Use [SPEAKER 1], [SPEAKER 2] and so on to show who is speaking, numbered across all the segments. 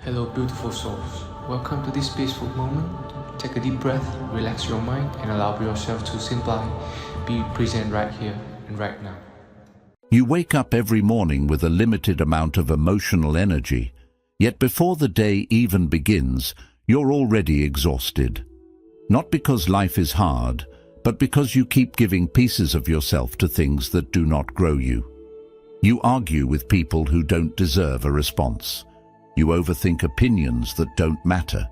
[SPEAKER 1] Hello, beautiful souls. Welcome to this peaceful moment. Take a deep breath, relax your mind, and allow yourself to simply be present right here and right now.
[SPEAKER 2] You wake up every morning with a limited amount of emotional energy, yet before the day even begins, you're already exhausted. Not because life is hard, but because you keep giving pieces of yourself to things that do not grow you. You argue with people who don't deserve a response. You overthink opinions that don't matter.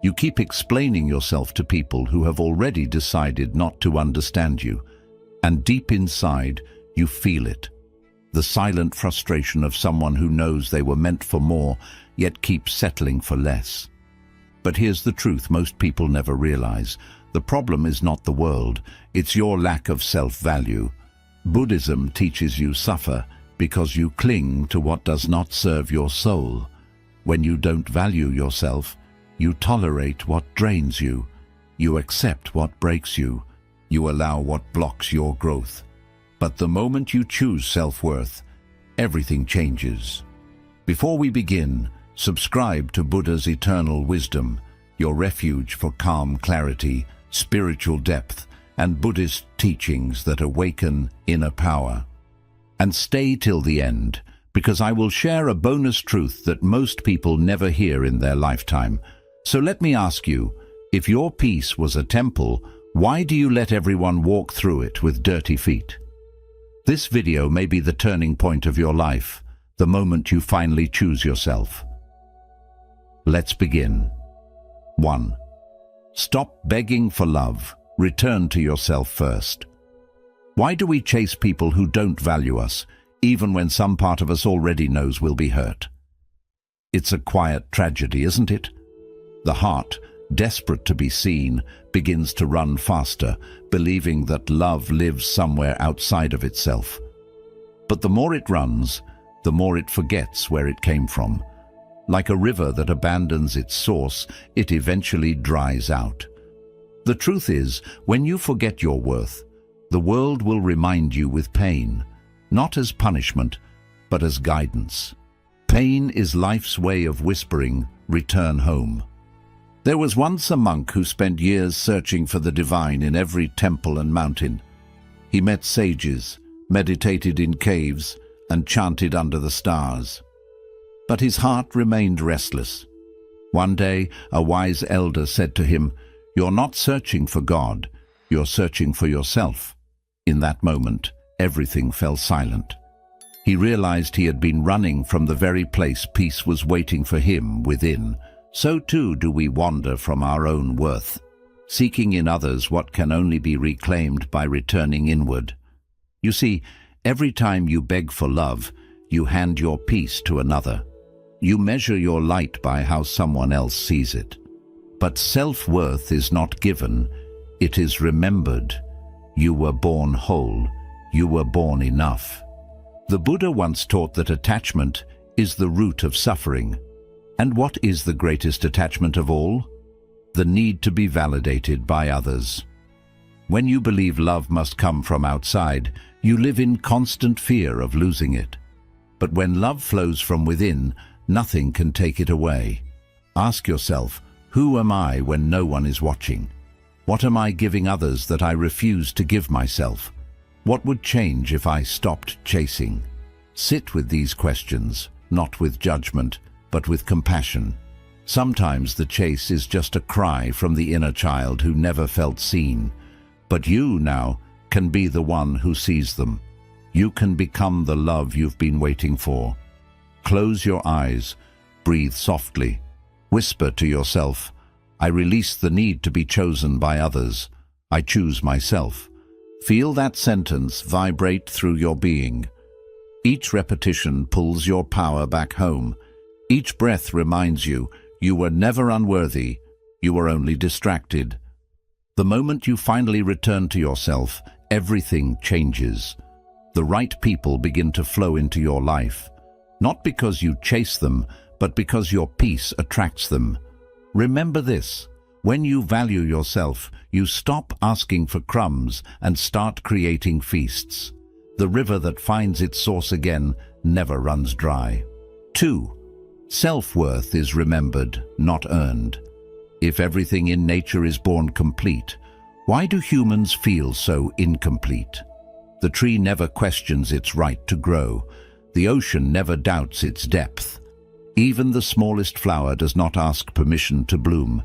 [SPEAKER 2] You keep explaining yourself to people who have already decided not to understand you. And deep inside, you feel it. The silent frustration of someone who knows they were meant for more, yet keeps settling for less. But here's the truth most people never realize. The problem is not the world, it's your lack of self-value. Buddhism teaches you suffer because you cling to what does not serve your soul. When you don't value yourself, you tolerate what drains you. You accept what breaks you. You allow what blocks your growth. But the moment you choose self-worth, everything changes. Before we begin, subscribe to Buddha's eternal wisdom, your refuge for calm clarity, spiritual depth, and Buddhist teachings that awaken inner power. And stay till the end, because I will share a bonus truth that most people never hear in their lifetime. So let me ask you, if your peace was a temple, why do you let everyone walk through it with dirty feet? This video may be the turning point of your life, the moment you finally choose yourself. Let's begin. 1. Stop begging for love. Return to yourself first. Why do we chase people who don't value us, even when some part of us already knows we'll be hurt? It's a quiet tragedy, isn't it? The heart, desperate to be seen, begins to run faster, believing that love lives somewhere outside of itself. But the more it runs, the more it forgets where it came from. Like a river that abandons its source, it eventually dries out. The truth is, when you forget your worth, the world will remind you with pain, not as punishment, but as guidance. Pain is life's way of whispering, "Return home." There was once a monk who spent years searching for the divine in every temple and mountain. He met sages, meditated in caves, and chanted under the stars. But his heart remained restless. One day, a wise elder said to him, "You're not searching for God, you're searching for yourself." In that moment, everything fell silent. He realized he had been running from the very place peace was waiting for him within. So too do we wander from our own worth, seeking in others what can only be reclaimed by returning inward. You see, every time you beg for love, you hand your peace to another. You measure your light by how someone else sees it. But self-worth is not given, it is remembered. You were born whole, you were born enough. The Buddha once taught that attachment is the root of suffering. And what is the greatest attachment of all? The need to be validated by others. When you believe love must come from outside, you live in constant fear of losing it. But when love flows from within, nothing can take it away. Ask yourself, who am I when no one is watching? What am I giving others that I refuse to give myself? What would change if I stopped chasing? Sit with these questions, not with judgment, but with compassion. Sometimes the chase is just a cry from the inner child who never felt seen. But you now can be the one who sees them. You can become the love you've been waiting for. Close your eyes, breathe softly, whisper to yourself, "I release the need to be chosen by others. I choose myself." Feel that sentence vibrate through your being. Each repetition pulls your power back home. Each breath reminds you, you were never unworthy, you were only distracted. The moment you finally return to yourself, everything changes. The right people begin to flow into your life. Not because you chase them, but because your peace attracts them. Remember this, when you value yourself, you stop asking for crumbs and start creating feasts. The river that finds its source again never runs dry. 2. Self-worth is remembered, not earned. If everything in nature is born complete, why do humans feel so incomplete? The tree never questions its right to grow. The ocean never doubts its depth. Even the smallest flower does not ask permission to bloom.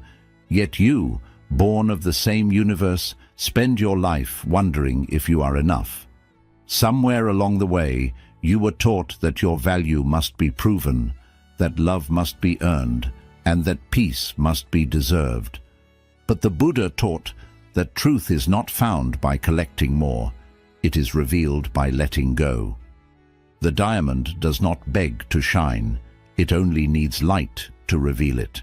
[SPEAKER 2] Yet you, born of the same universe, spend your life wondering if you are enough. Somewhere along the way, you were taught that your value must be proven, that love must be earned, and that peace must be deserved. But the Buddha taught that truth is not found by collecting more. It is revealed by letting go. The diamond does not beg to shine. It only needs light to reveal it.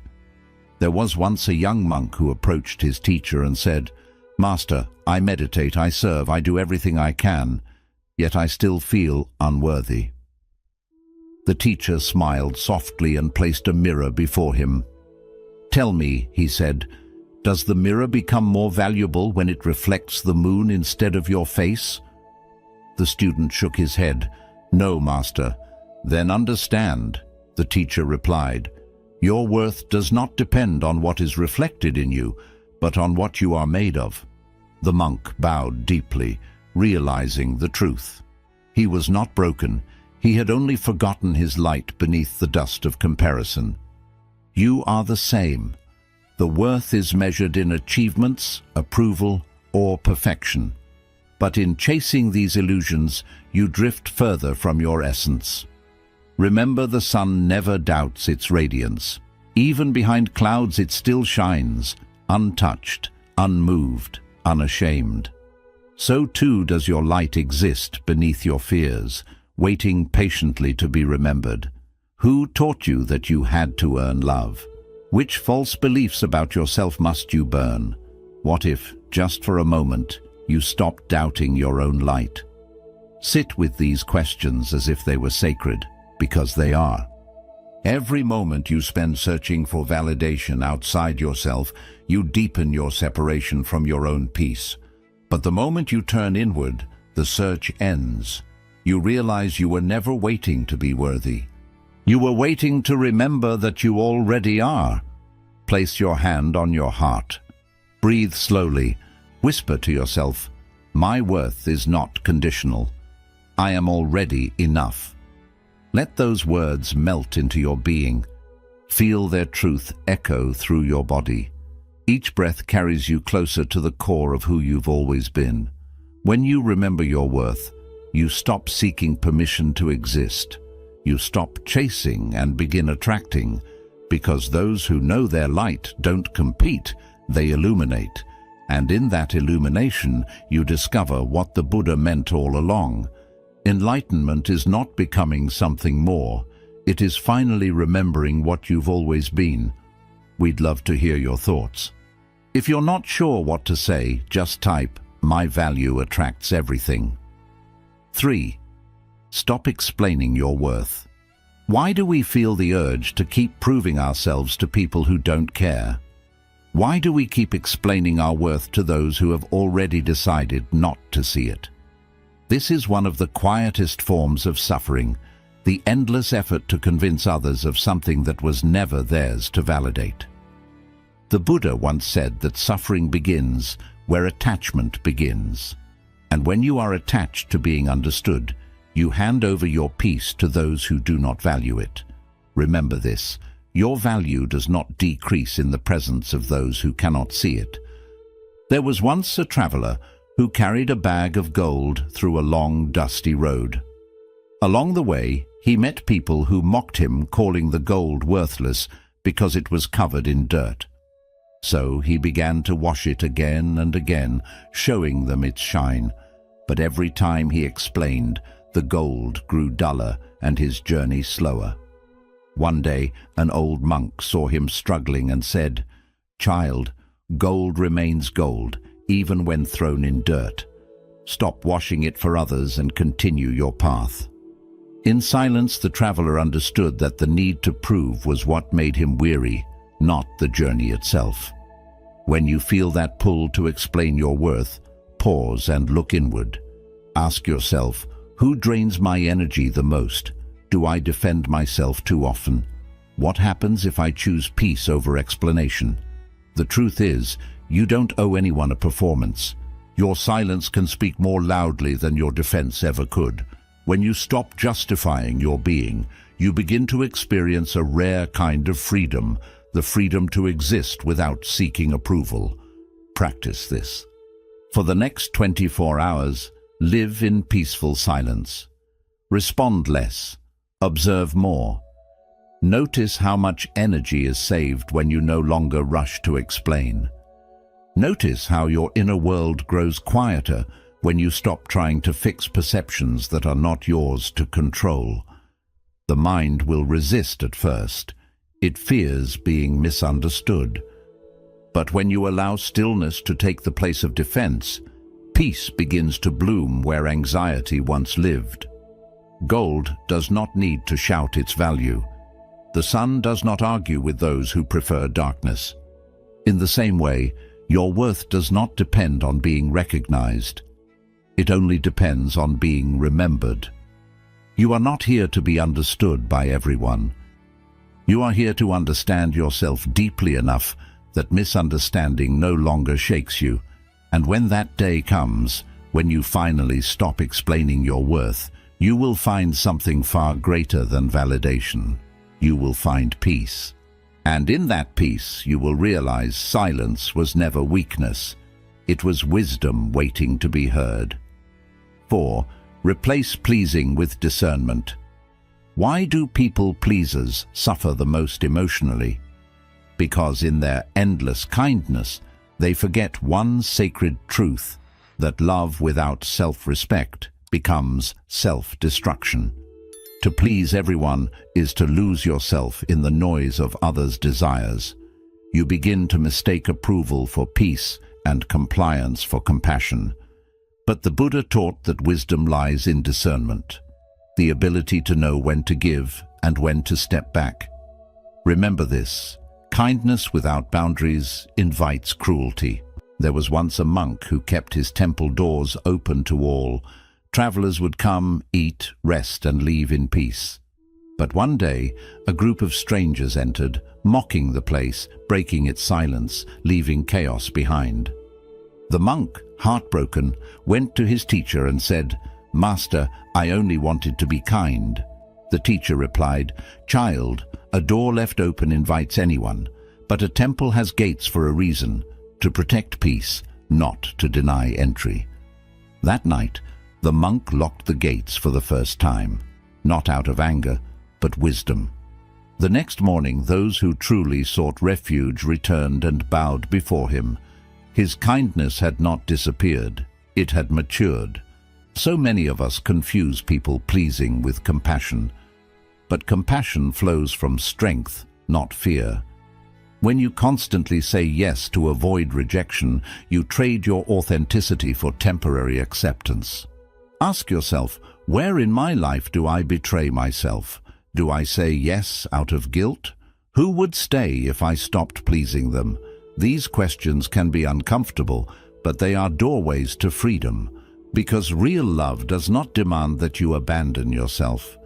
[SPEAKER 2] There was once a young monk who approached his teacher and said, "Master, I meditate, I serve, I do everything I can, yet I still feel unworthy." The teacher smiled softly and placed a mirror before him. "Tell me," he said, "does the mirror become more valuable when it reflects the moon instead of your face?" The student shook his head. "No, master." "Then understand," the teacher replied. "Your worth does not depend on what is reflected in you, but on what you are made of." The monk bowed deeply, realizing the truth. He was not broken. He had only forgotten his light beneath the dust of comparison. You are the same. The worth is measured in achievements, approval, or perfection. But in chasing these illusions, you drift further from your essence. Remember, the sun never doubts its radiance. Even behind clouds it still shines, untouched, unmoved, unashamed. So too does your light exist beneath your fears, waiting patiently to be remembered. Who taught you that you had to earn love? Which false beliefs about yourself must you burn? What if, just for a moment, you stopped doubting your own light? Sit with these questions as if they were sacred, because they are. Every moment you spend searching for validation outside yourself, you deepen your separation from your own peace. But the moment you turn inward, the search ends. You realize you were never waiting to be worthy. You were waiting to remember that you already are. Place your hand on your heart. Breathe slowly. Whisper to yourself, "My worth is not conditional. I am already enough." Let those words melt into your being. Feel their truth echo through your body. Each breath carries you closer to the core of who you've always been. When you remember your worth, you stop seeking permission to exist. You stop chasing and begin attracting, because those who know their light don't compete, they illuminate. And in that illumination, you discover what the Buddha meant all along. Enlightenment is not becoming something more. It is finally remembering what you've always been. We'd love to hear your thoughts. If you're not sure what to say, just type, "My value attracts everything." 3. Stop explaining your worth. Why do we feel the urge to keep proving ourselves to people who don't care? Why do we keep explaining our worth to those who have already decided not to see it? This is one of the quietest forms of suffering, the endless effort to convince others of something that was never theirs to validate. The Buddha once said that suffering begins where attachment begins. And when you are attached to being understood, you hand over your peace to those who do not value it. Remember this, your value does not decrease in the presence of those who cannot see it. There was once a traveler who carried a bag of gold through a long, dusty road. Along the way, he met people who mocked him, calling the gold worthless because it was covered in dirt. So he began to wash it again and again, showing them its shine. But every time he explained, the gold grew duller and his journey slower. One day, an old monk saw him struggling and said, "Child, gold remains gold, even when thrown in dirt. Stop washing it for others and continue your path." In silence, the traveler understood that the need to prove was what made him weary, not the journey itself. When you feel that pull to explain your worth, pause and look inward. Ask yourself, who drains my energy the most? Do I defend myself too often? What happens if I choose peace over explanation? The truth is, you don't owe anyone a performance. Your silence can speak more loudly than your defense ever could. When you stop justifying your being, you begin to experience a rare kind of freedom, the freedom to exist without seeking approval. Practice this. For the next 24 hours, live in peaceful silence. Respond less. Observe more. Notice how much energy is saved when you no longer rush to explain. Notice how your inner world grows quieter when you stop trying to fix perceptions that are not yours to control. The mind will resist at first. It fears being misunderstood. But when you allow stillness to take the place of defense, peace begins to bloom where anxiety once lived. Gold does not need to shout its value. The sun does not argue with those who prefer darkness. In the same way, your worth does not depend on being recognized. It only depends on being remembered. You are not here to be understood by everyone. You are here to understand yourself deeply enough that misunderstanding no longer shakes you. And when that day comes, when you finally stop explaining your worth, you will find something far greater than validation. You will find peace. And in that peace, you will realize silence was never weakness. It was wisdom waiting to be heard. 4. Replace pleasing with discernment. Why do people-pleasers suffer the most emotionally? Because in their endless kindness, they forget one sacred truth, that love without self-respect becomes self-destruction. To please everyone is to lose yourself in the noise of others' desires. You begin to mistake approval for peace and compliance for compassion. But the Buddha taught that wisdom lies in discernment, the ability to know when to give and when to step back. Remember this: kindness without boundaries invites cruelty. There was once a monk who kept his temple doors open to all. Travelers would come, eat, rest, and leave in peace. But one day, a group of strangers entered, mocking the place, breaking its silence, leaving chaos behind. The monk, heartbroken, went to his teacher and said, "Master, I only wanted to be kind." The teacher replied, "Child, a door left open invites anyone, but a temple has gates for a reason, to protect peace, not to deny entry." That night, the monk locked the gates for the first time, not out of anger, but wisdom. The next morning, those who truly sought refuge returned and bowed before him. His kindness had not disappeared, it had matured. So many of us confuse people-pleasing with compassion. But compassion flows from strength, not fear. When you constantly say yes to avoid rejection, you trade your authenticity for temporary acceptance. Ask yourself, where in my life do I betray myself? Do I say yes out of guilt? Who would stay if I stopped pleasing them? These questions can be uncomfortable, but they are doorways to freedom. Because real love does not demand that you abandon yourself.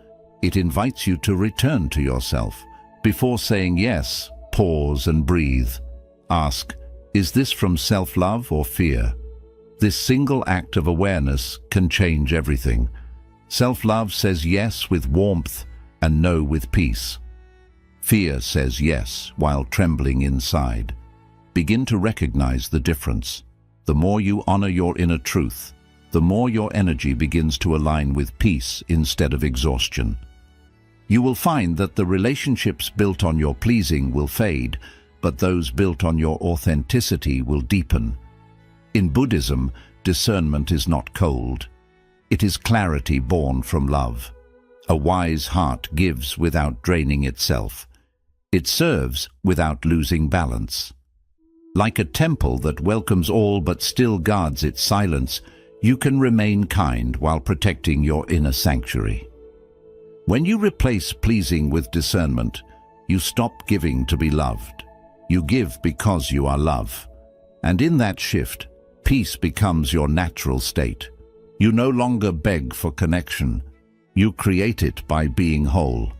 [SPEAKER 2] It invites you to return to yourself. Before saying yes, pause and breathe. Ask, is this from self-love or fear? This single act of awareness can change everything. Self-love says yes with warmth and no with peace. Fear says yes while trembling inside. Begin to recognize the difference. The more you honor your inner truth, the more your energy begins to align with peace instead of exhaustion. You will find that the relationships built on your pleasing will fade, but those built on your authenticity will deepen. In Buddhism, discernment is not cold. It is clarity born from love. A wise heart gives without draining itself. It serves without losing balance. Like a temple that welcomes all but still guards its silence, you can remain kind while protecting your inner sanctuary. When you replace pleasing with discernment, you stop giving to be loved. You give because you are love. And in that shift, peace becomes your natural state. You no longer beg for connection. You create it by being whole.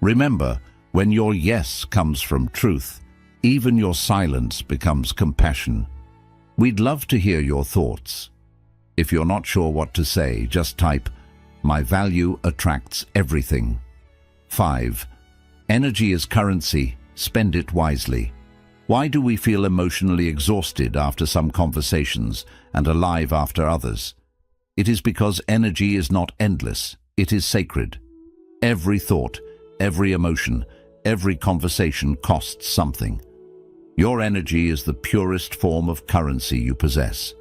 [SPEAKER 2] Remember, When your yes comes from truth, even your silence becomes compassion. We'd love to hear your thoughts. If you're not sure what to say, just type, "My value attracts everything." 5. Energy is currency. Spend it wisely. Why do we feel emotionally exhausted after some conversations and alive after others? It is because energy is not endless. It is sacred. Every thought, every emotion, every conversation costs something. Your energy is the purest form of currency you possess.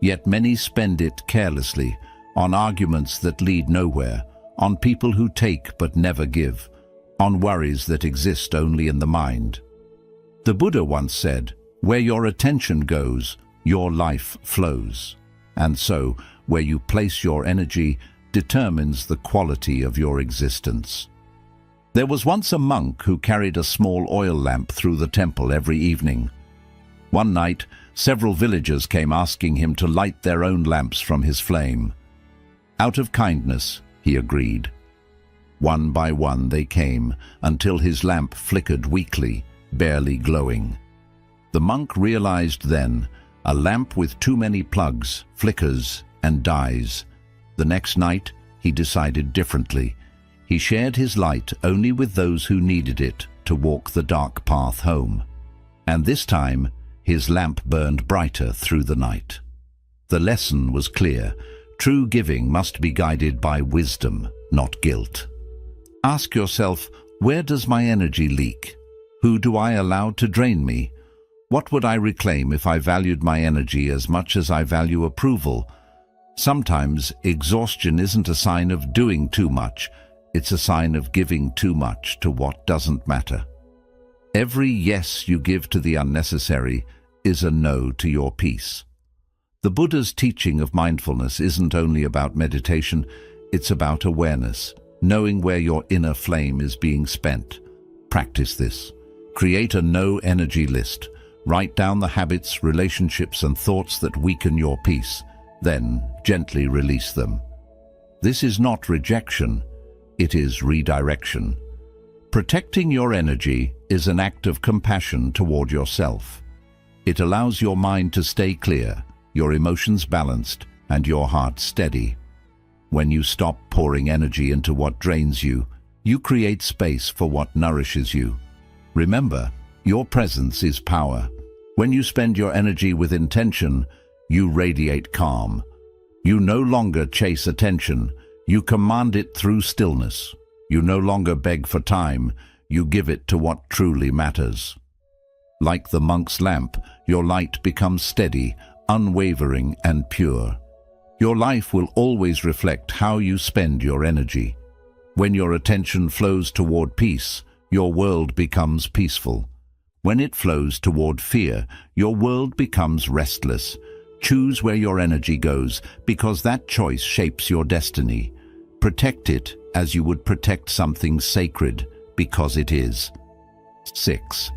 [SPEAKER 2] Yet many spend it carelessly, on arguments that lead nowhere, on people who take but never give, on worries that exist only in the mind. The Buddha once said, "Where your attention goes, your life flows." And so, where you place your energy determines the quality of your existence. There was once a monk who carried a small oil lamp through the temple every evening. One night, several villagers came asking him to light their own lamps from his flame. Out of kindness, he agreed. One by one they came, until his lamp flickered weakly, barely glowing. The monk realized then, a lamp with too many plugs flickers and dies. The next night, he decided differently. He shared his light only with those who needed it to walk the dark path home. And this time, his lamp burned brighter through the night. The lesson was clear. True giving must be guided by wisdom, not guilt. Ask yourself, where does my energy leak? Who do I allow to drain me? What would I reclaim if I valued my energy as much as I value approval? Sometimes exhaustion isn't a sign of doing too much. It's a sign of giving too much to what doesn't matter. Every yes you give to the unnecessary is a no to your peace. The Buddha's teaching of mindfulness isn't only about meditation, it's about awareness, knowing where your inner flame is being spent. Practice this. Create a no-energy list. Write down the habits, relationships, and thoughts that weaken your peace. Then gently release them. This is not rejection. It is redirection. Protecting your energy is an act of compassion toward yourself. It allows your mind to stay clear, your emotions balanced, and your heart steady. When you stop pouring energy into what drains you, you create space for what nourishes you. Remember, your presence is power. When you spend your energy with intention, you radiate calm. You no longer chase attention. You command it through stillness. You no longer beg for time, you give it to what truly matters. Like the monk's lamp, your light becomes steady, unwavering, and pure. Your life will always reflect how you spend your energy. When your attention flows toward peace, your world becomes peaceful. When it flows toward fear, your world becomes restless. Choose where your energy goes, because that choice shapes your destiny. Protect it as you would protect something sacred, because it is. 6.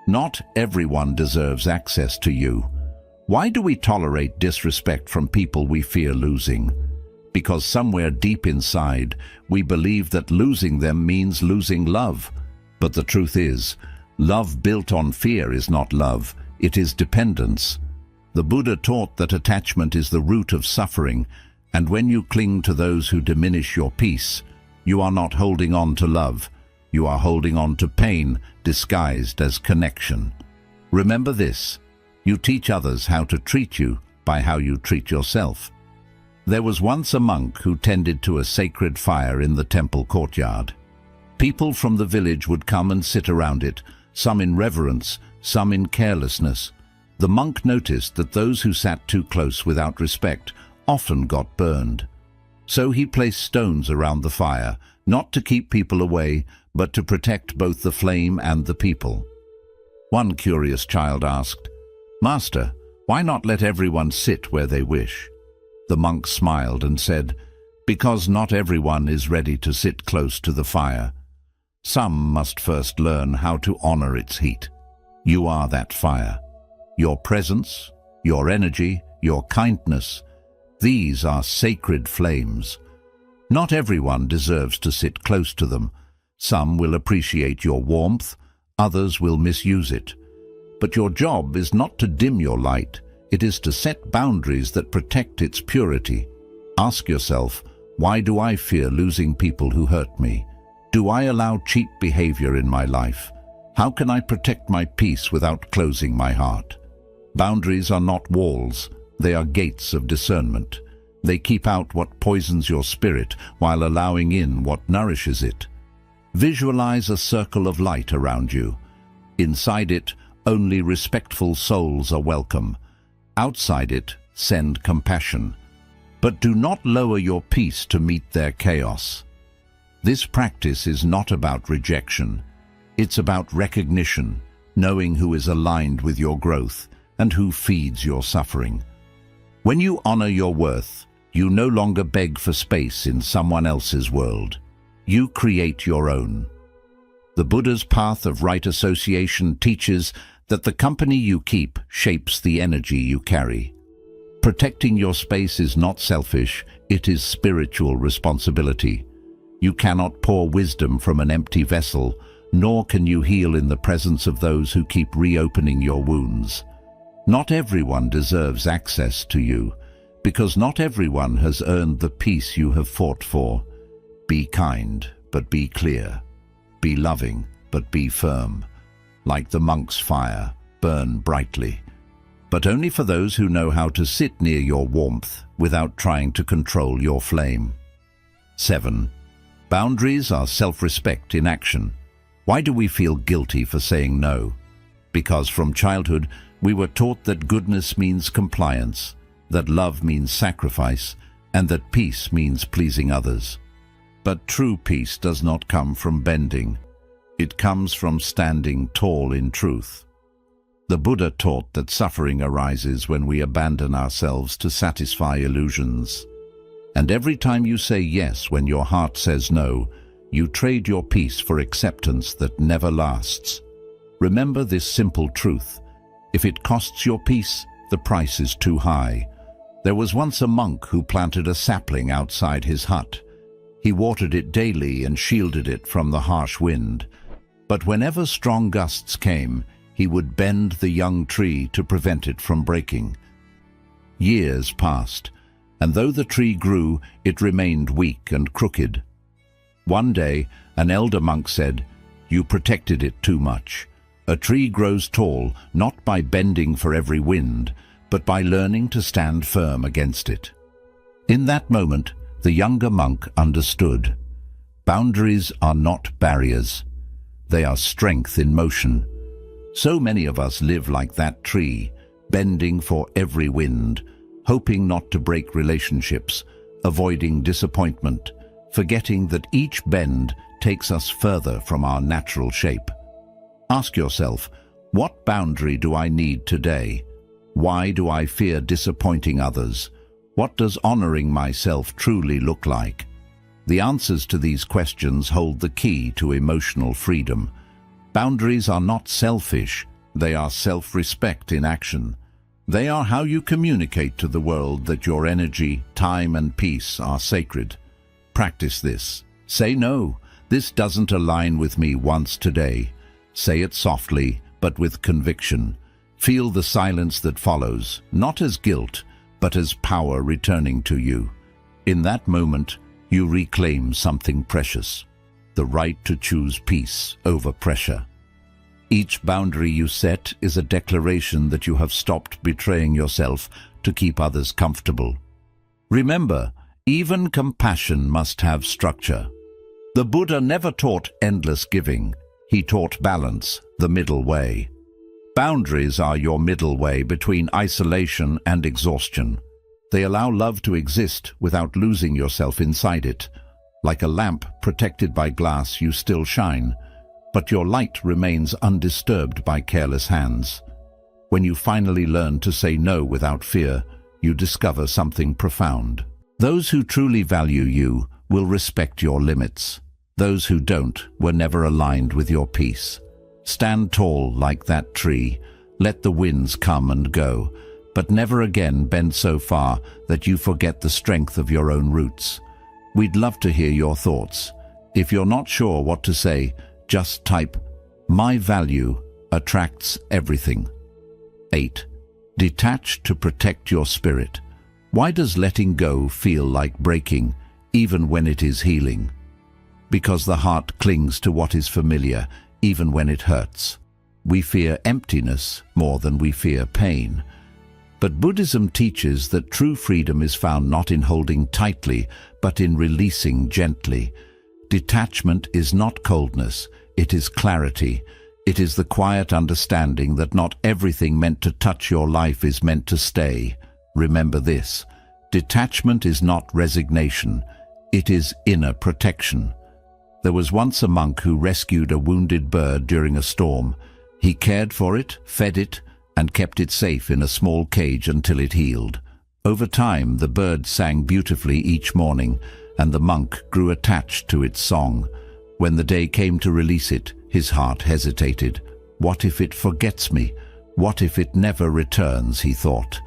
[SPEAKER 2] Not everyone deserves access to you. Why do we tolerate disrespect from people we fear losing? Because somewhere deep inside, we believe that losing them means losing love. But the truth is, love built on fear is not love, it is dependence. The Buddha taught that attachment is the root of suffering, and when you cling to those who diminish your peace, you are not holding on to love, you are holding on to pain disguised as connection. Remember this, you teach others how to treat you by how you treat yourself. There was once a monk who tended to a sacred fire in the temple courtyard. People from the village would come and sit around it, some in reverence, some in carelessness. The monk noticed that those who sat too close without respect often got burned. So he placed stones around the fire, not to keep people away, but to protect both the flame and the people. One curious child asked, "Master, why not let everyone sit where they wish?" The monk smiled and said, "Because not everyone is ready to sit close to the fire. Some must first learn how to honor its heat. You are that fire. Your presence, your energy, your kindness, these are sacred flames. Not everyone deserves to sit close to them, Some will appreciate your warmth, others will misuse it. But your job is not to dim your light, it is to set boundaries that protect its purity. Ask yourself, why do I fear losing people who hurt me? Do I allow cheap behavior in my life? How can I protect my peace without closing my heart? Boundaries are not walls, they are gates of discernment. They keep out what poisons your spirit while allowing in what nourishes it. Visualize a circle of light around you. Inside it, only respectful souls are welcome. Outside it, send compassion. But do not lower your peace to meet their chaos. This practice is not about rejection. It's about recognition, knowing who is aligned with your growth and who feeds your suffering. When you honor your worth, you no longer beg for space in someone else's world. You create your own. The Buddha's path of right association teaches that the company you keep shapes the energy you carry. Protecting your space is not selfish, it is spiritual responsibility. You cannot pour wisdom from an empty vessel, nor can you heal in the presence of those who keep reopening your wounds. Not everyone deserves access to you, because not everyone has earned the peace you have fought for. Be kind, but be clear. Be loving, but be firm. Like the monk's fire, burn brightly. But only for those who know how to sit near your warmth without trying to control your flame. 7. Boundaries are self-respect in action. Why do we feel guilty for saying no? Because from childhood, we were taught that goodness means compliance, that love means sacrifice, and that peace means pleasing others. But true peace does not come from bending. It comes from standing tall in truth. The Buddha taught that suffering arises when we abandon ourselves to satisfy illusions. And every time you say yes when your heart says no, you trade your peace for acceptance that never lasts. Remember this simple truth. If it costs your peace, the price is too high. There was once a monk who planted a sapling outside his hut. He watered it daily and shielded it from the harsh wind. But whenever strong gusts came, he would bend the young tree to prevent it from breaking. Years passed, and though the tree grew, it remained weak and crooked. One day, an elder monk said, "You protected it too much. A tree grows tall not by bending for every wind, but by learning to stand firm against it." In that moment, the younger monk understood. Boundaries are not barriers. They are strength in motion. So many of us live like that tree, bending for every wind, hoping not to break relationships, avoiding disappointment, forgetting that each bend takes us further from our natural shape. Ask yourself, what boundary do I need today? Why do I fear disappointing others? What does honoring myself truly look like? The answers to these questions hold the key to emotional freedom. Boundaries are not selfish, they are self-respect in action. They are how you communicate to the world that your energy, time and peace are sacred. Practice this. Say no, this doesn't align with me once today. Say it softly, but with conviction. Feel the silence that follows, not as guilt, but as power returning to you. In that moment, you reclaim something precious, the right to choose peace over pressure. Each boundary you set is a declaration that you have stopped betraying yourself to keep others comfortable. Remember, even compassion must have structure. The Buddha never taught endless giving. He taught balance, the middle way. Boundaries are your middle way between isolation and exhaustion. They allow love to exist without losing yourself inside it. Like a lamp protected by glass, you still shine, but your light remains undisturbed by careless hands. When you finally learn to say no without fear, you discover something profound. Those who truly value you will respect your limits. Those who don't were never aligned with your peace. Stand tall like that tree. Let the winds come and go, but never again bend so far that you forget the strength of your own roots. We'd love to hear your thoughts. If you're not sure what to say, just type, "My value attracts everything." 8. Detach to protect your spirit. Why does letting go feel like breaking, even when it is healing? Because the heart clings to what is familiar, even when it hurts. We fear emptiness more than we fear pain. But Buddhism teaches that true freedom is found not in holding tightly, but in releasing gently. Detachment is not coldness, it is clarity. It is the quiet understanding that not everything meant to touch your life is meant to stay. Remember this: detachment is not resignation, it is inner protection. There was once a monk who rescued a wounded bird during a storm. He cared for it, fed it, and kept it safe in a small cage until it healed. Over time, the bird sang beautifully each morning, and the monk grew attached to its song. When the day came to release it, his heart hesitated. What if it forgets me? What if it never returns, he thought.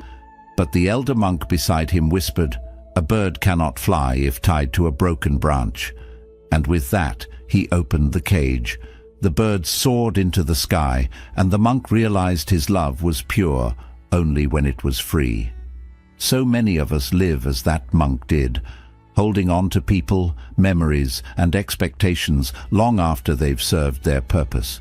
[SPEAKER 2] But the elder monk beside him whispered, "A bird cannot fly if tied to a broken branch." And with that, he opened the cage. The bird soared into the sky, and the monk realized his love was pure only when it was free. So many of us live as that monk did, holding on to people, memories, and expectations long after they've served their purpose.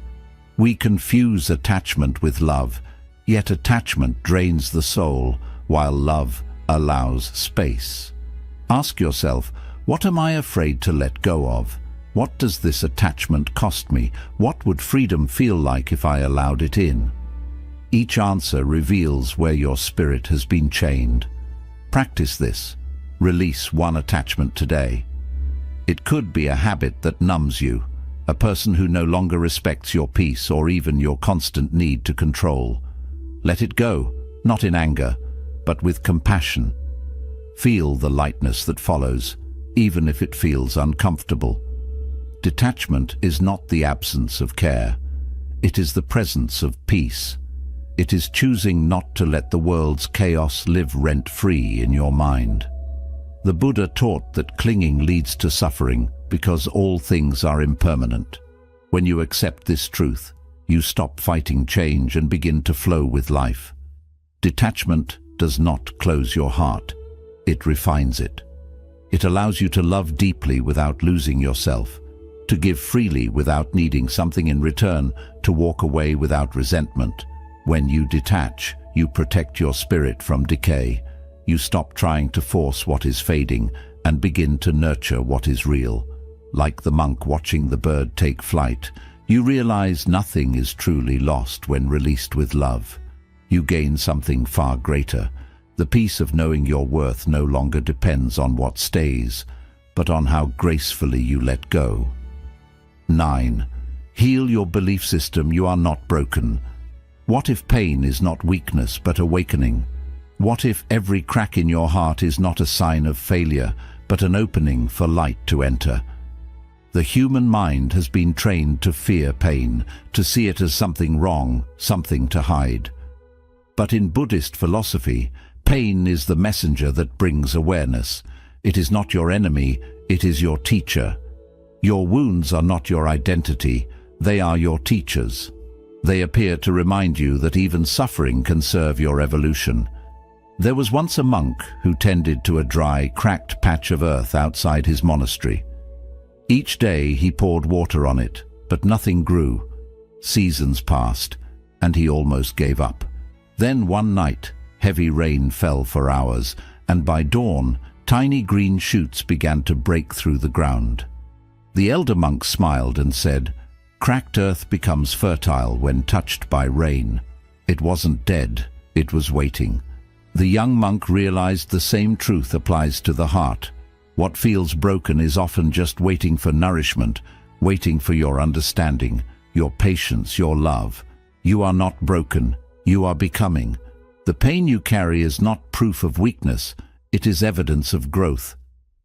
[SPEAKER 2] We confuse attachment with love, yet attachment drains the soul, while love allows space. Ask yourself, what am I afraid to let go of? What does this attachment cost me? What would freedom feel like if I allowed it in? Each answer reveals where your spirit has been chained. Practice this. Release one attachment today. It could be a habit that numbs you, a person who no longer respects your peace or even your constant need to control. Let it go, not in anger, but with compassion. Feel the lightness that follows, even if it feels uncomfortable. Detachment is not the absence of care. It is the presence of peace. It is choosing not to let the world's chaos live rent-free in your mind. The Buddha taught that clinging leads to suffering because all things are impermanent. When you accept this truth, you stop fighting change and begin to flow with life. Detachment does not close your heart. It refines it. It allows you to love deeply without losing yourself, to give freely without needing something in return, to walk away without resentment. When you detach, you protect your spirit from decay. You stop trying to force what is fading and begin to nurture what is real. Like the monk watching the bird take flight, you realize nothing is truly lost when released with love. You gain something far greater. The peace of knowing your worth no longer depends on what stays, but on how gracefully you let go. 9. Heal your belief system. You are not broken. What if pain is not weakness but awakening? What if every crack in your heart is not a sign of failure, but an opening for light to enter? The human mind has been trained to fear pain, to see it as something wrong, something to hide. But in Buddhist philosophy, pain is the messenger that brings awareness. It is not your enemy, it is your teacher. Your wounds are not your identity, they are your teachers. They appear to remind you that even suffering can serve your evolution. There was once a monk who tended to a dry, cracked patch of earth outside his monastery. Each day he poured water on it, but nothing grew. Seasons passed, and he almost gave up. Then one night, heavy rain fell for hours, and by dawn, tiny green shoots began to break through the ground. The elder monk smiled and said, "Cracked earth becomes fertile when touched by rain." It wasn't dead, it was waiting. The young monk realized the same truth applies to the heart. What feels broken is often just waiting for nourishment, waiting for your understanding, your patience, your love. You are not broken, you are becoming. The pain you carry is not proof of weakness, it is evidence of growth.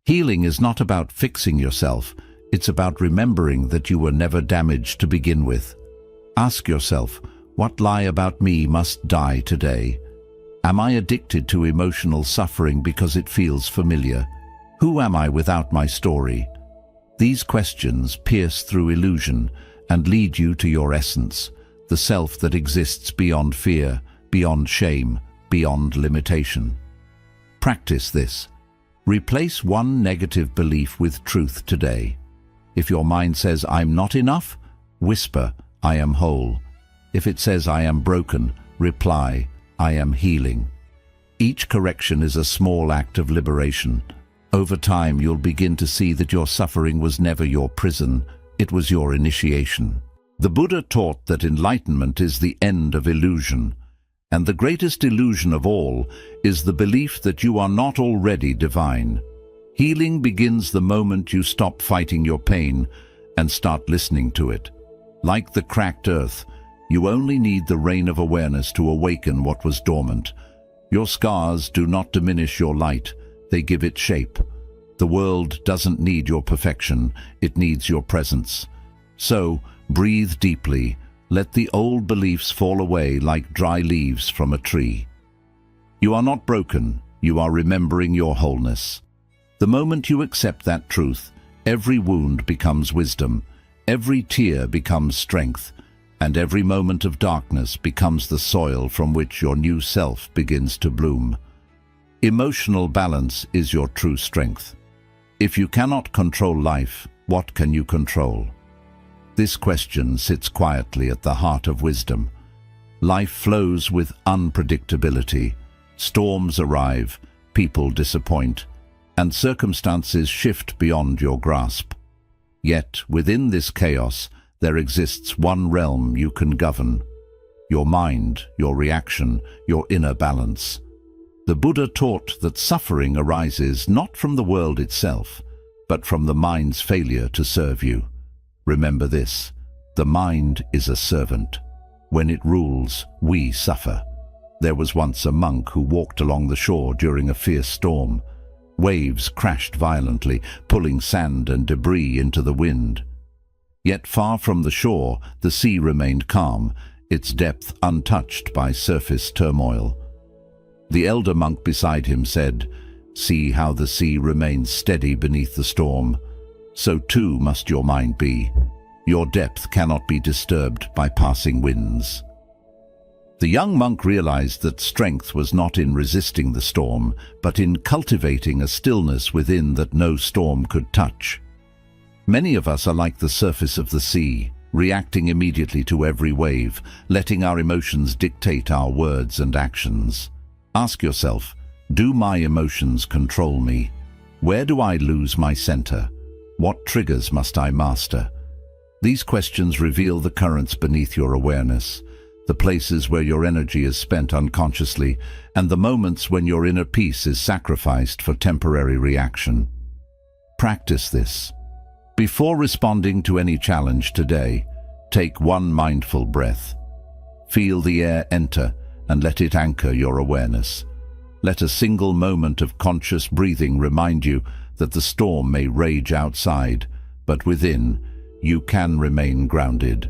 [SPEAKER 2] Healing is not about fixing yourself, it's about remembering that you were never damaged to begin with. Ask yourself, what lie about me must die today? Am I addicted to emotional suffering because it feels familiar? Who am I without my story? These questions pierce through illusion and lead you to your essence, the self that exists beyond fear, beyond shame, beyond limitation. Practice this. Replace one negative belief with truth today. If your mind says, "I'm not enough," whisper, "I am whole." If it says, "I am broken," reply, "I am healing." Each correction is a small act of liberation. Over time, you'll begin to see that your suffering was never your prison, it was your initiation. The Buddha taught that enlightenment is the end of illusion, and the greatest illusion of all is the belief that you are not already divine. Healing begins the moment you stop fighting your pain and start listening to it. Like the cracked earth, you only need the rain of awareness to awaken what was dormant. Your scars do not diminish your light, they give it shape. The world doesn't need your perfection, it needs your presence. So, breathe deeply, let the old beliefs fall away like dry leaves from a tree. You are not broken, you are remembering your wholeness. The moment you accept that truth, every wound becomes wisdom, every tear becomes strength, and every moment of darkness becomes the soil from which your new self begins to bloom. Emotional balance is your true strength. If you cannot control life, what can you control? This question sits quietly at the heart of wisdom. Life flows with unpredictability. Storms arrive, people disappoint, and circumstances shift beyond your grasp. Yet, within this chaos, there exists one realm you can govern: your mind, your reaction, your inner balance. The Buddha taught that suffering arises not from the world itself, but from the mind's failure to serve you. Remember this: the mind is a servant. When it rules, we suffer. There was once a monk who walked along the shore during a fierce storm. Waves crashed violently, pulling sand and debris into the wind. Yet far from the shore, the sea remained calm, its depth untouched by surface turmoil. The elder monk beside him said, "See how the sea remains steady beneath the storm. So too must your mind be. Your depth cannot be disturbed by passing winds." The young monk realized that strength was not in resisting the storm, but in cultivating a stillness within that no storm could touch. Many of us are like the surface of the sea, reacting immediately to every wave, letting our emotions dictate our words and actions. Ask yourself, do my emotions control me? Where do I lose my center? What triggers must I master? These questions reveal the currents beneath your awareness, the places where your energy is spent unconsciously, and the moments when your inner peace is sacrificed for temporary reaction. Practice this. Before responding to any challenge today, take one mindful breath. Feel the air enter and let it anchor your awareness. Let a single moment of conscious breathing remind you that the storm may rage outside, but within, you can remain grounded.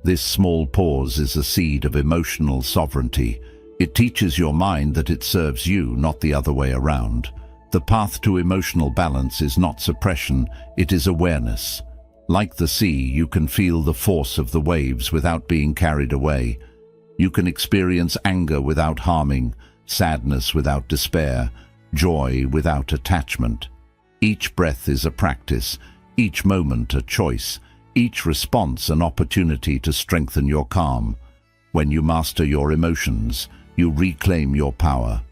[SPEAKER 2] This small pause is a seed of emotional sovereignty. It teaches your mind that it serves you, not the other way around. The path to emotional balance is not suppression, it is awareness. Like the sea, you can feel the force of the waves without being carried away. You can experience anger without harming, sadness without despair, joy without attachment. Each breath is a practice, each moment a choice, each response an opportunity to strengthen your calm. When you master your emotions, you reclaim your power.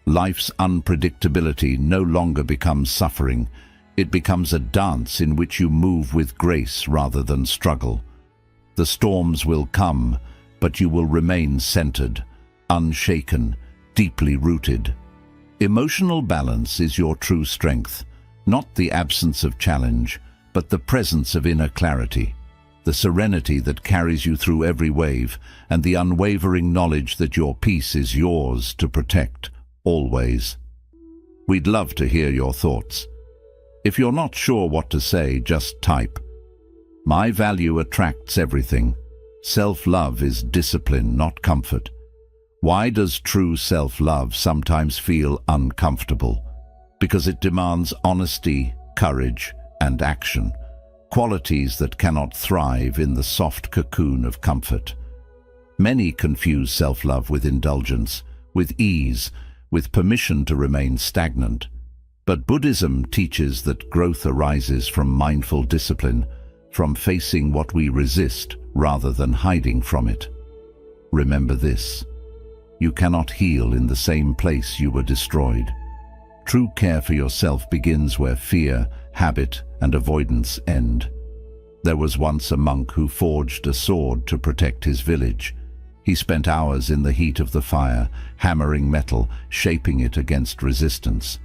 [SPEAKER 2] Life's unpredictability no longer becomes suffering. It becomes a dance in which you move with grace rather than struggle. The storms will come, but you will remain centered, unshaken, deeply rooted. Emotional balance is your true strength, not the absence of challenge, but the presence of inner clarity, the serenity that carries you through every wave, and the unwavering knowledge that your peace is yours to protect, always. We'd love to hear your thoughts. If you're not sure what to say, just type, "My value attracts everything. Self-love is discipline, not comfort. Why does true self-love sometimes feel uncomfortable? Because it demands honesty, courage, and action, qualities that cannot thrive in the soft cocoon of comfort. Many confuse self-love with indulgence, with ease, with permission to remain stagnant. But Buddhism teaches that growth arises from mindful discipline, from facing what we resist rather than hiding from it. Remember this: you cannot heal in the same place you were destroyed. True care for yourself begins where fear, habit, and avoidance end. There was once a monk who forged a sword to protect his village. He spent hours in the heat of the fire, hammering metal, shaping it against resistance.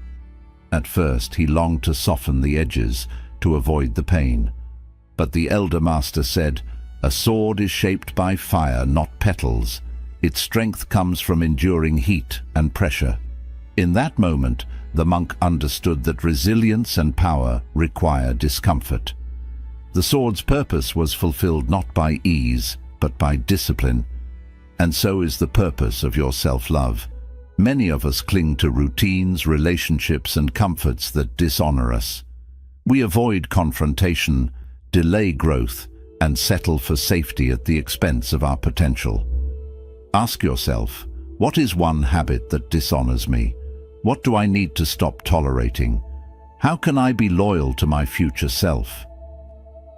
[SPEAKER 2] At first, he longed to soften the edges, to avoid the pain. But the elder master said, "A sword is shaped by fire, not petals. Its strength comes from enduring heat and pressure." In that moment, the monk understood that resilience and power require discomfort. The sword's purpose was fulfilled not by ease, but by discipline. And so is the purpose of your self-love. Many of us cling to routines, relationships, and comforts that dishonor us. We avoid confrontation, delay growth, and settle for safety at the expense of our potential. Ask yourself, what is one habit that dishonors me? What do I need to stop tolerating? How can I be loyal to my future self?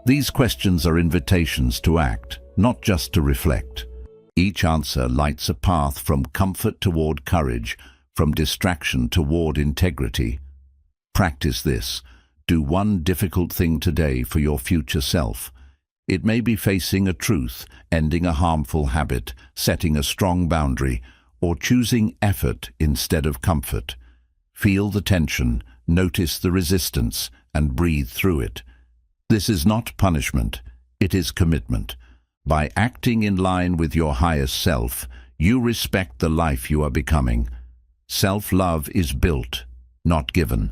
[SPEAKER 2] These questions are invitations to act, not just to reflect. Each answer lights a path from comfort toward courage, from distraction toward integrity. Practice this. Do one difficult thing today for your future self. It may be facing a truth, ending a harmful habit, setting a strong boundary, or choosing effort instead of comfort. Feel the tension, notice the resistance, and breathe through it. This is not punishment, it is commitment. By acting in line with your highest self, you respect the life you are becoming. Self-love is built, not given.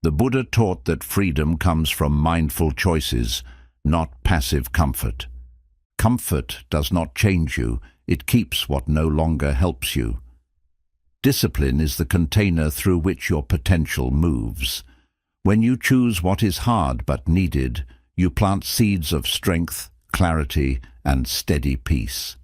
[SPEAKER 2] The Buddha taught that freedom comes from mindful choices, not passive comfort. Comfort does not change you, it keeps what no longer helps you. Discipline is the container through which your potential moves. When you choose what is hard but needed, you plant seeds of strength, clarity, and steady peace.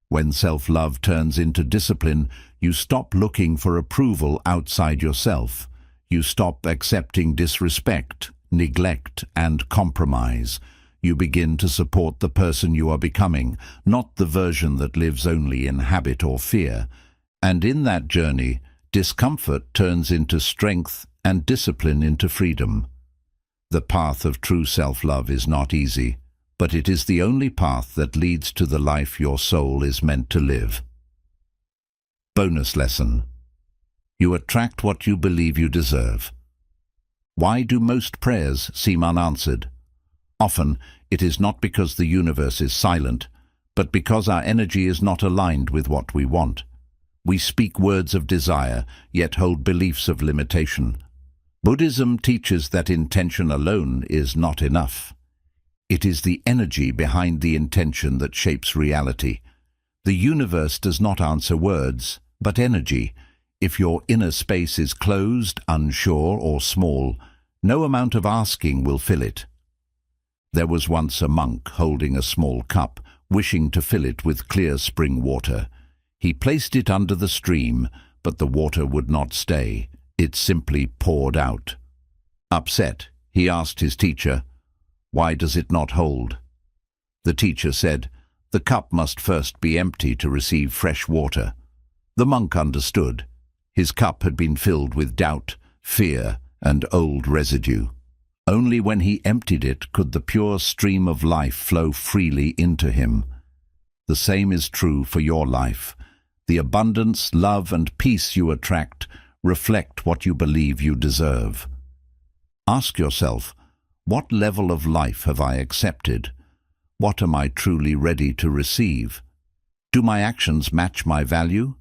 [SPEAKER 2] When self-love turns into discipline, you stop looking for approval outside yourself. You stop accepting disrespect, neglect, and compromise. You begin to support the person you are becoming, not the version that lives only in habit or fear. And in that journey, discomfort turns into strength and discipline into freedom. The path of true self-love is not easy, but it is the only path that leads to the life your soul is meant to live. Bonus lesson. You attract what you believe you deserve. Why do most prayers seem unanswered? Often, it is not because the universe is silent, but because our energy is not aligned with what we want. We speak words of desire, yet hold beliefs of limitation. Buddhism teaches that intention alone is not enough. It is the energy behind the intention that shapes reality. The universe does not answer words, but energy. If your inner space is closed, unsure, or small, no amount of asking will fill it. There was once a monk holding a small cup, wishing to fill it with clear spring water. He placed it under the stream, but the water would not stay. It simply poured out. Upset, he asked his teacher, "Why does it not hold?" The teacher said, "The cup must first be empty to receive fresh water." The monk understood. His cup had been filled with doubt, fear, and old residue. Only when he emptied it could the pure stream of life flow freely into him. The same is true for your life. The abundance, love, and peace you attract reflect what you believe you deserve. Ask yourself, what level of life have I accepted? What am I truly ready to receive? Do my actions match my value?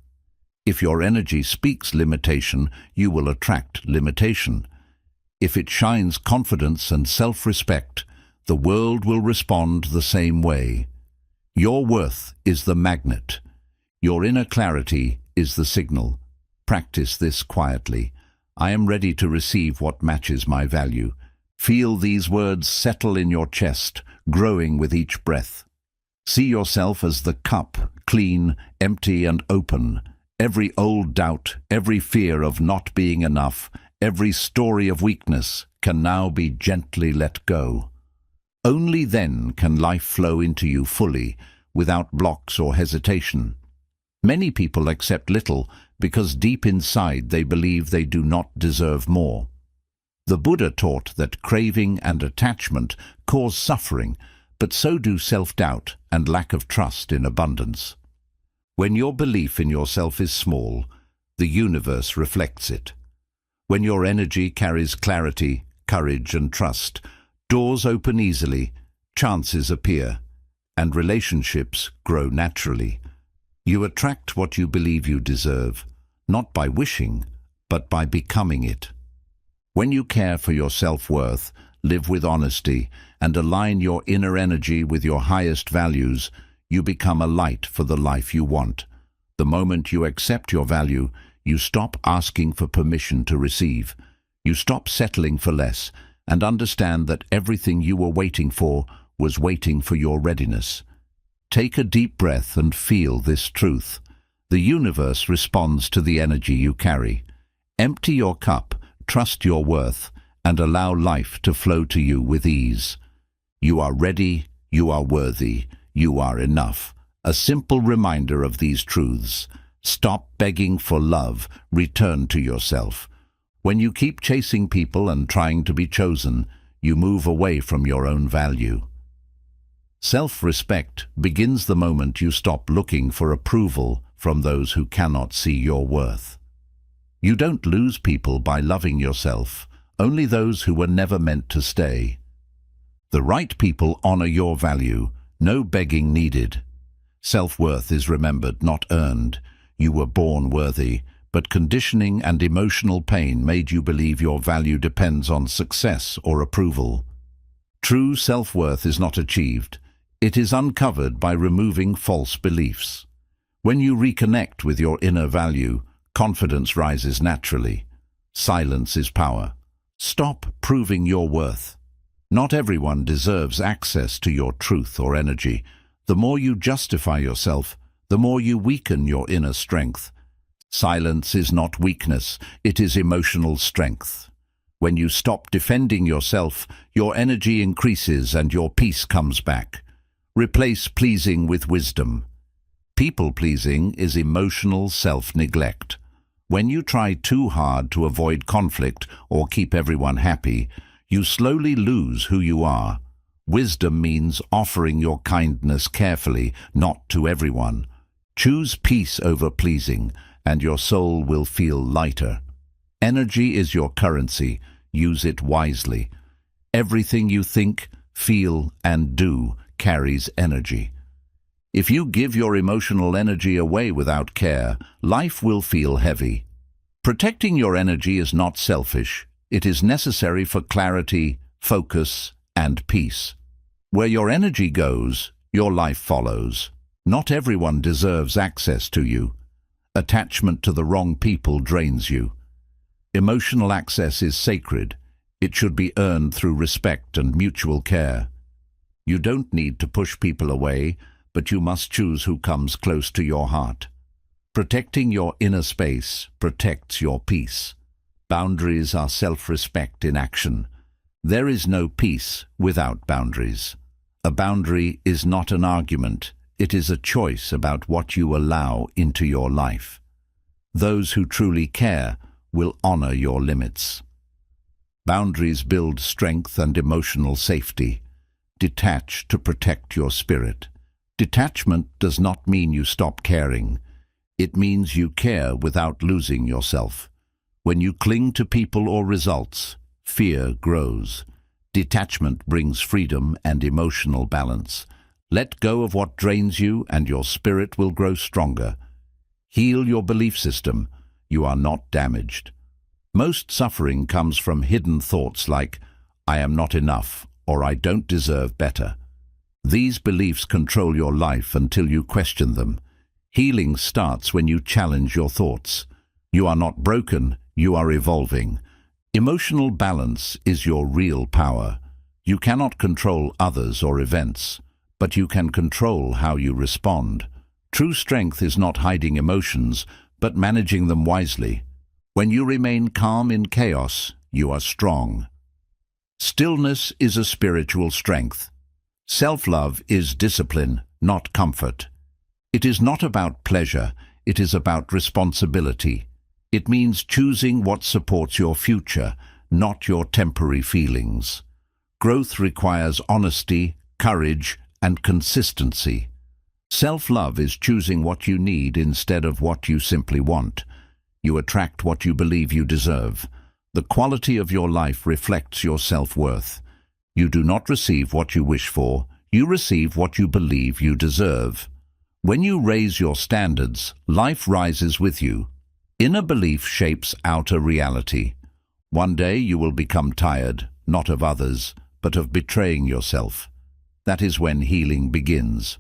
[SPEAKER 2] If your energy speaks limitation, you will attract limitation. If it shines confidence and self-respect, the world will respond the same way. Your worth is the magnet. Your inner clarity is the signal. Practice this quietly. I am ready to receive what matches my value. Feel these words settle in your chest, growing with each breath. See yourself as the cup, clean, empty and open. Every old doubt, every fear of not being enough, every story of weakness can now be gently let go. Only then can life flow into you fully, without blocks or hesitation. Many people accept little because deep inside they believe they do not deserve more. The Buddha taught that craving and attachment cause suffering, but so do self-doubt and lack of trust in abundance. When your belief in yourself is small, the universe reflects it. When your energy carries clarity, courage and trust, doors open easily, chances appear, and relationships grow naturally. You attract what you believe you deserve, not by wishing, but by becoming it. When you care for your self-worth, live with honesty, and align your inner energy with your highest values, you become a light for the life you want. The moment you accept your value, you stop asking for permission to receive. You stop settling for less, and understand that everything you were waiting for was waiting for your readiness. Take a deep breath and feel this truth. The universe responds to the energy you carry. Empty your cup, trust your worth, and allow life to flow to you with ease. You are ready, you are worthy, you are enough. A simple reminder of these truths. Stop begging for love, return to yourself. When you keep chasing people and trying to be chosen, you move away from your own value. Self-respect begins the moment you stop looking for approval from those who cannot see your worth. You don't lose people by loving yourself, only those who were never meant to stay. The right people honor your value, no begging needed. Self-worth is remembered, not earned. You were born worthy, but conditioning and emotional pain made you believe your value depends on success or approval. True self-worth is not achieved. It is uncovered by removing false beliefs. When you reconnect with your inner value, confidence rises naturally. Silence is power. Stop proving your worth. Not everyone deserves access to your truth or energy. The more you justify yourself, the more you weaken your inner strength. Silence is not weakness, it is emotional strength. When you stop defending yourself, your energy increases and your peace comes back. Replace pleasing with wisdom. People-pleasing is emotional self-neglect. When you try too hard to avoid conflict or keep everyone happy, you slowly lose who you are. Wisdom means offering your kindness carefully, not to everyone. Choose peace over pleasing, and your soul will feel lighter. Energy is your currency. Use it wisely. Everything you think, feel, and do carries energy. If you give your emotional energy away without care, life will feel heavy. Protecting your energy is not selfish. It is necessary for clarity, focus, and peace. Where your energy goes, your life follows. Not everyone deserves access to you. Attachment to the wrong people drains you. Emotional access is sacred. It should be earned through respect and mutual care. You don't need to push people away, but you must choose who comes close to your heart. Protecting your inner space protects your peace. Boundaries are self-respect in action. There is no peace without boundaries. A boundary is not an argument. It is a choice about what you allow into your life. Those who truly care will honor your limits. Boundaries build strength and emotional safety. Detach to protect your spirit. Detachment does not mean you stop caring. It means you care without losing yourself. When you cling to people or results, fear grows. Detachment brings freedom and emotional balance. Let go of what drains you and your spirit will grow stronger. Heal your belief system. You are not damaged. Most suffering comes from hidden thoughts like, I am not enough, or I don't deserve better. These beliefs control your life until you question them. Healing starts when you challenge your thoughts. You are not broken, you are evolving. Emotional balance is your real power. You cannot control others or events, but you can control how you respond. True strength is not hiding emotions, but managing them wisely. When you remain calm in chaos, you are strong. Stillness is a spiritual strength. Self-love is discipline, not comfort. It is not about pleasure, it is about responsibility. It means choosing what supports your future, not your temporary feelings. Growth requires honesty, courage, and consistency. Self-love is choosing what you need instead of what you simply want. You attract what you believe you deserve. The quality of your life reflects your self-worth. You do not receive what you wish for, you receive what you believe you deserve. When you raise your standards, life rises with you. Inner belief shapes outer reality. One day you will become tired, not of others, but of betraying yourself. That is when healing begins.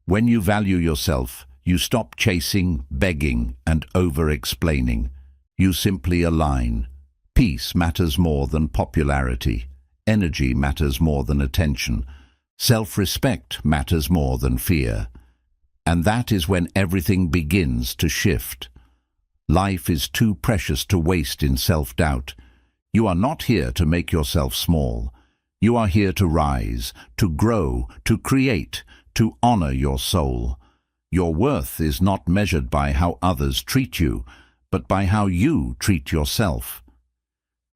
[SPEAKER 2] When you value yourself, you stop chasing, begging, and over-explaining. You simply align. Peace matters more than popularity. Energy matters more than attention. Self-respect matters more than fear. And that is when everything begins to shift. Life is too precious to waste in self-doubt. You are not here to make yourself small. You are here to rise, to grow, to create, to honor your soul. Your worth is not measured by how others treat you, but by how you treat yourself.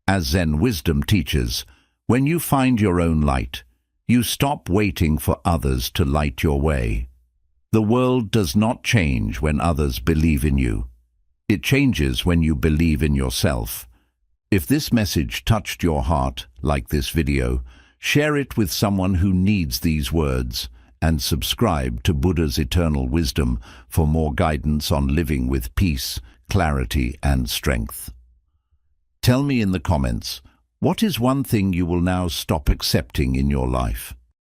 [SPEAKER 2] As Zen wisdom teaches, when you find your own light, you stop waiting for others to light your way. The world does not change when others believe in you. It changes when you believe in yourself. If this message touched your heart, like this video, share it with someone who needs these words, and subscribe to Buddha's Eternal Wisdom for more guidance on living with peace, clarity, and strength. Tell me in the comments, what is one thing you will now stop accepting in your life?